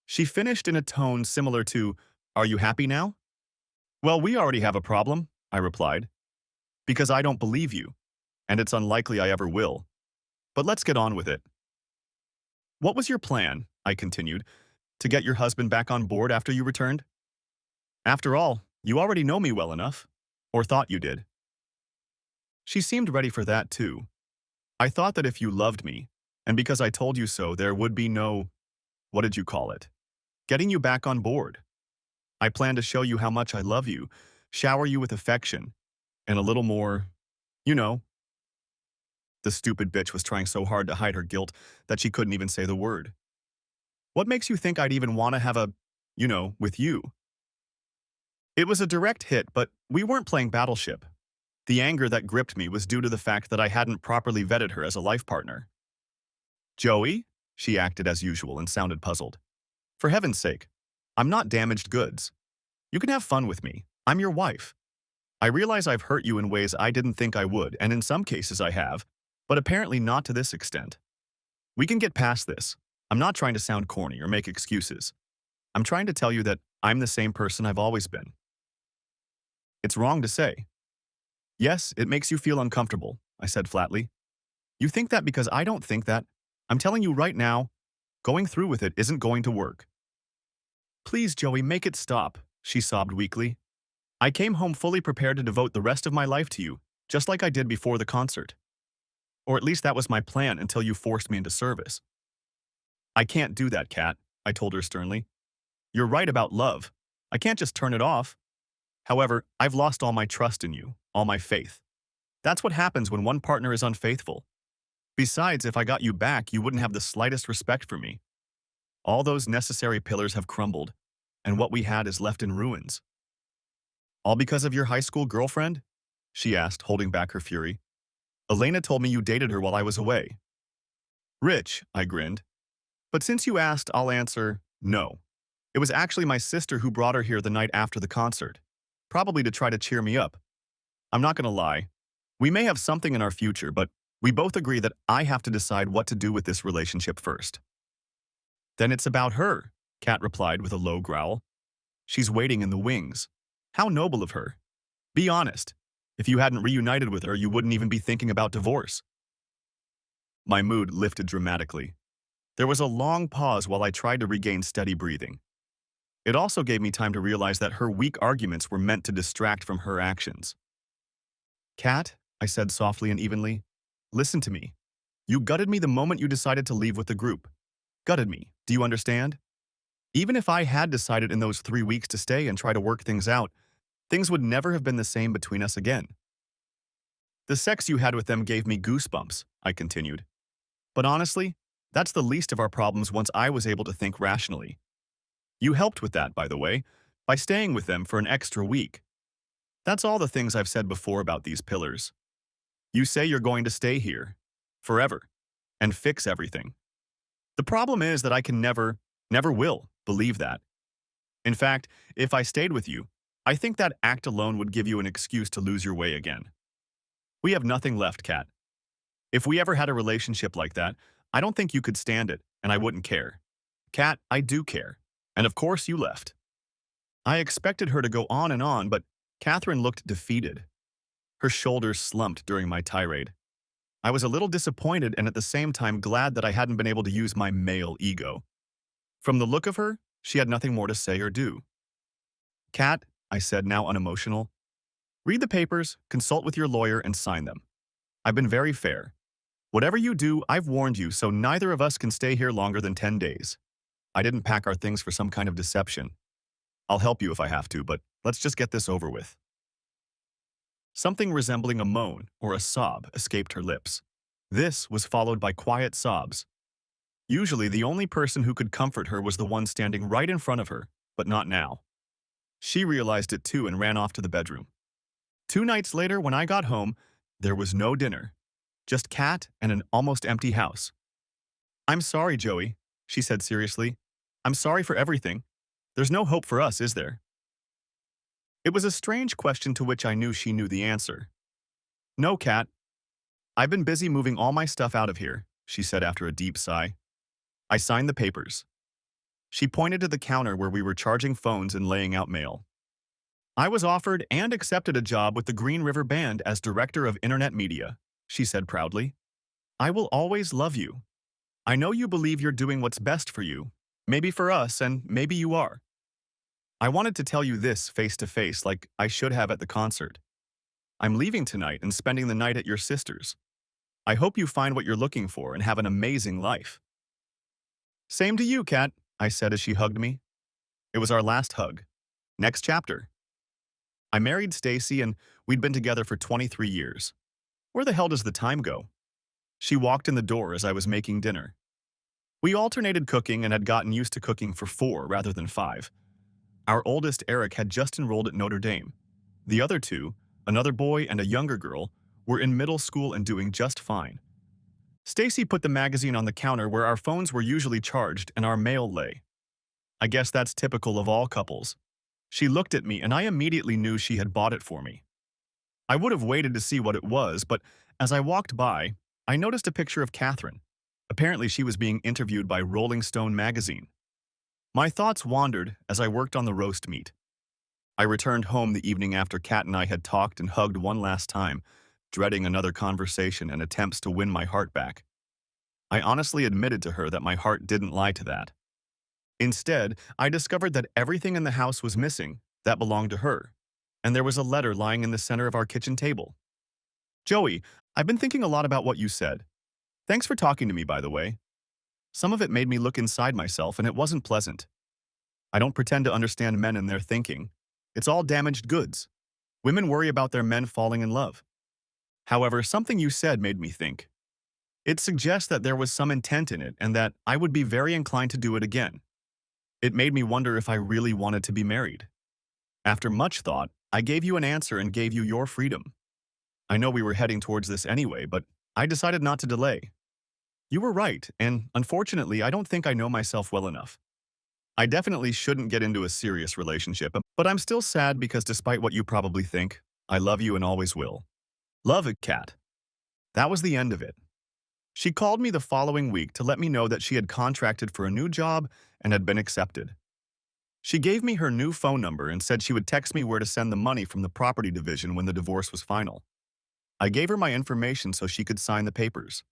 She finished in a tone similar to, "Are you happy now?" "Well, we already have a problem," I replied. "Because I don't believe you, and it's unlikely I ever will. But let's get on with it." "What was your plan," I continued, "to get your husband back on board after you returned? After all, you already know me well enough. Or thought you did." She seemed ready for that too. "I thought that if you loved me, and because I told you so, there would be no, what did you call it, getting you back on board. I planned to show you how much I love you, shower you with affection, and a little more, you know." The stupid bitch was trying so hard to hide her guilt that she couldn't even say the word. "What makes you think I'd even want to have a, with you?" It was a direct hit, but we weren't playing Battleship. The anger that gripped me was due to the fact that I hadn't properly vetted her as a life partner. "Joey?" She acted as usual and sounded puzzled. "For heaven's sake, I'm not damaged goods. You can have fun with me. I'm your wife. I realize I've hurt you in ways I didn't think I would, and in some cases I have, but apparently not to this extent. We can get past this. I'm not trying to sound corny or make excuses. I'm trying to tell you that I'm the same person I've always been." "It's wrong to say." "Yes, it makes you feel uncomfortable," I said flatly. "You think that because I don't think that. I'm telling you right now, going through with it isn't going to work." "Please, Joey, make it stop," she sobbed weakly. "I came home fully prepared to devote the rest of my life to you, just like I did before the concert." Or at least that was my plan until you forced me into service. I can't do that, Kat, I told her sternly. You're right about love. I can't just turn it off. However, I've lost all my trust in you, all my faith. That's what happens when one partner is unfaithful. Besides, if I got you back, you wouldn't have the slightest respect for me. All those necessary pillars have crumbled, and what we had is left in ruins. All because of your high school girlfriend? She asked, holding back her fury. Elena told me you dated her while I was away. Rich, I grinned. But since you asked, I'll answer no. It was actually my sister who brought her here the night after the concert, probably to try to cheer me up. I'm not going to lie. We may have something in our future, but we both agree that I have to decide what to do with this relationship first. Then it's about her, Kat replied with a low growl. She's waiting in the wings. How noble of her. Be honest. If you hadn't reunited with her, you wouldn't even be thinking about divorce. My mood lifted dramatically. There was a long pause while I tried to regain steady breathing. It also gave me time to realize that her weak arguments were meant to distract from her actions. Kat, I said softly and evenly, listen to me. You gutted me the moment you decided to leave with the group. Gutted me, do you understand? Even if I had decided in those 3 weeks to stay and try to work things out, things would never have been the same between us again. The sex you had with them gave me goosebumps, I continued. But honestly, that's the least of our problems once I was able to think rationally. You helped with that, by the way, by staying with them for an extra week. That's all the things I've said before about these pillars. You say you're going to stay here, forever, and fix everything. The problem is that I can never will, believe that. In fact, if I stayed with you, I think that act alone would give you an excuse to lose your way again. We have nothing left, Kat. If we ever had a relationship like that, I don't think you could stand it, and I wouldn't care. Kat, I do care. And of course you left. I expected her to go on, but Catherine looked defeated. Her shoulders slumped during my tirade. I was a little disappointed and at the same time glad that I hadn't been able to use my male ego. From the look of her, she had nothing more to say or do. Kat, I said, now unemotional, read the papers, consult with your lawyer, and sign them. I've been very fair. Whatever you do, I've warned you, so neither of us can stay here longer than 10 days. I didn't pack our things for some kind of deception. I'll help you if I have to, but let's just get this over with. Something resembling a moan or a sob escaped her lips. This was followed by quiet sobs. Usually, the only person who could comfort her was the one standing right in front of her, but not now. She realized it too and ran off to the bedroom. 2 nights later, when I got home, there was no dinner. Just Kat and an almost empty house. I'm sorry, Joey, she said seriously. I'm sorry for everything. There's no hope for us, is there? It was a strange question to which I knew she knew the answer. No, Kat. I've been busy moving all my stuff out of here, she said after a deep sigh. I signed the papers. She pointed to the counter where we were charging phones and laying out mail. I was offered and accepted a job with the Green River Band as Director of Internet Media, she said proudly. I will always love you. I know you believe you're doing what's best for you, maybe for us, and maybe you are. I wanted to tell you this face to face like I should have at the concert. I'm leaving tonight and spending the night at your sister's. I hope you find what you're looking for and have an amazing life. Same to you, Kat, I said as she hugged me. It was our last hug. Next chapter. I married Stacy and we'd been together for 23 years. Where the hell does the time go? She walked in the door as I was making dinner. We alternated cooking and had gotten used to cooking for 4 rather than 5. Our oldest, Eric, had just enrolled at Notre Dame. The other 2, another boy and a younger girl, were in middle school and doing just fine. Stacy put the magazine on the counter where our phones were usually charged and our mail lay. I guess that's typical of all couples. She looked at me and I immediately knew she had bought it for me. I would have waited to see what it was, but as I walked by, I noticed a picture of Catherine. Apparently she was being interviewed by Rolling Stone magazine. My thoughts wandered as I worked on the roast meat. I returned home the evening after Kat and I had talked and hugged one last time, dreading another conversation and attempts to win my heart back. I honestly admitted to her that my heart didn't lie to that. Instead, I discovered that everything in the house was missing that belonged to her, and there was a letter lying in the center of our kitchen table. Joey, I've been thinking a lot about what you said. Thanks for talking to me, by the way. Some of it made me look inside myself, and it wasn't pleasant. I don't pretend to understand men and their thinking. It's all damaged goods. Women worry about their men falling in love. However, something you said made me think. It suggests that there was some intent in it and that I would be very inclined to do it again. It made me wonder if I really wanted to be married. After much thought, I gave you an answer and gave you your freedom. I know we were heading towards this anyway, but I decided not to delay. You were right, and unfortunately, I don't think I know myself well enough. I definitely shouldn't get into a serious relationship, but I'm still sad because despite what you probably think, I love you and always will. Love it, Kat. That was the end of it. She called me the following week to let me know that she had contracted for a new job and had been accepted. She gave me her new phone number and said she would text me where to send the money from the property division when the divorce was final. I gave her my information so she could sign the papers.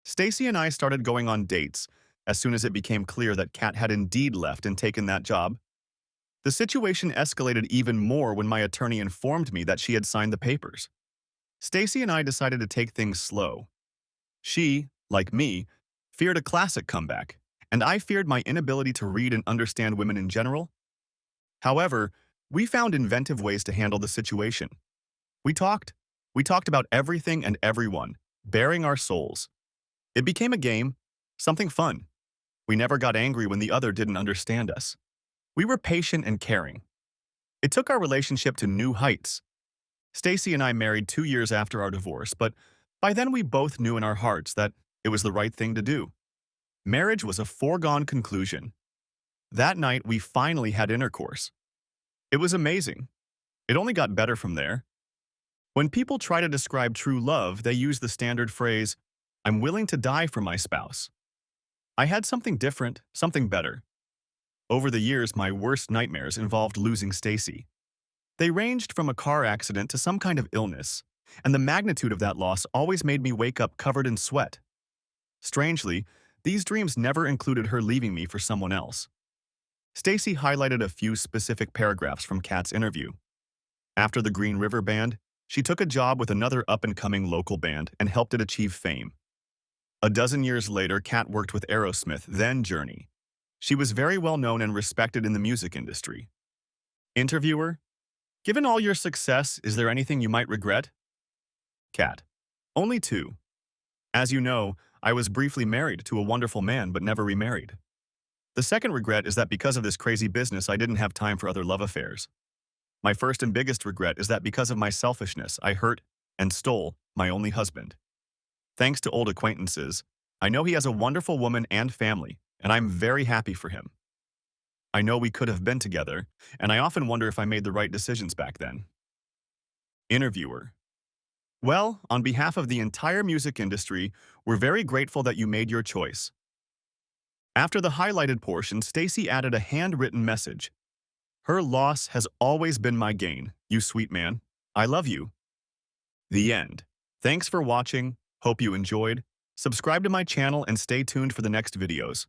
Stacy and I started going on dates as soon as it became clear that Kat had indeed left and taken that job. The situation escalated even more when my attorney informed me that she had signed the papers. Stacy and I decided to take things slow. She, like me, feared a classic comeback, and I feared my inability to read and understand women in general. However, we found inventive ways to handle the situation. We talked. We talked about everything and everyone, baring our souls. It became a game, something fun. We never got angry when the other didn't understand us. We were patient and caring. It took our relationship to new heights. Stacy and I married 2 years after our divorce, but by then we both knew in our hearts that it was the right thing to do. Marriage was a foregone conclusion. That night, we finally had intercourse. It was amazing. It only got better from there. When people try to describe true love, they use the standard phrase, "I'm willing to die for my spouse." I had something different, something better. Over the years, my worst nightmares involved losing Stacy. They ranged from a car accident to some kind of illness, and the magnitude of that loss always made me wake up covered in sweat. Strangely, these dreams never included her leaving me for someone else. Stacy highlighted a few specific paragraphs from Kat's interview. After the Green River Band, she took a job with another up-and-coming local band and helped it achieve fame. A dozen years later, Kat worked with Aerosmith, then Journey. She was very well known and respected in the music industry. Interviewer: given all your success, is there anything you might regret? Kat: only two. As you know, I was briefly married to a wonderful man but never remarried. The second regret is that because of this crazy business, I didn't have time for other love affairs. My first and biggest regret is that because of my selfishness, I hurt and stole my only husband. Thanks to old acquaintances, I know he has a wonderful woman and family, and I'm very happy for him. I know we could have been together, and I often wonder if I made the right decisions back then. Interviewer: well, on behalf of the entire music industry, we're very grateful that you made your choice. After the highlighted portion, Stacy added a handwritten message. Her loss has always been my gain, you sweet man. I love you. The end. Thanks for watching. Hope you enjoyed. Subscribe to my channel and stay tuned for the next videos.